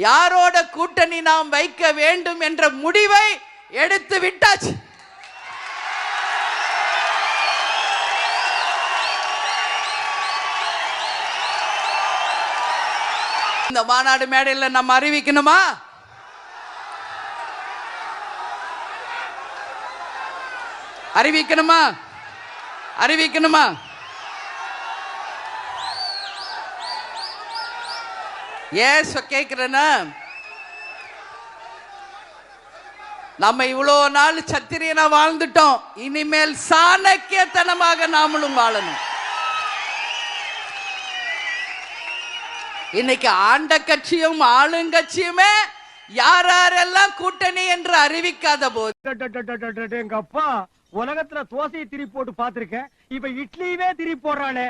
யாரோட கூட்டணி நாம் வைக்க வேண்டும் என்ற முடிவை எடுத்து விட்டாச்சு. இந்த மாநாடு மேடையில் நம்ம அறிவிக்கணுமா? அறிவிக்கணுமா? அறிவிக்கணுமா? ஏன் கேட்கிறேன்னா, நம்ம இவ்வளவு நாள் சத்திரியனா வாழ்ந்துட்டோம், இனிமேல் சாணக்கியத்தனமாக நாமளும் வாழணும். இன்னைக்கு ஆண்ட கட்சியும் ஆளுங்கட்சியுமே யார் யாரெல்லாம் கூட்டணி என்று அறிவிக்காத போது, எங்க அப்பா உலகத்துல தோசையை திரி போட்டு பாத்திருக்கேன், இப்ப இட்லியுமே திரி போடுறானே.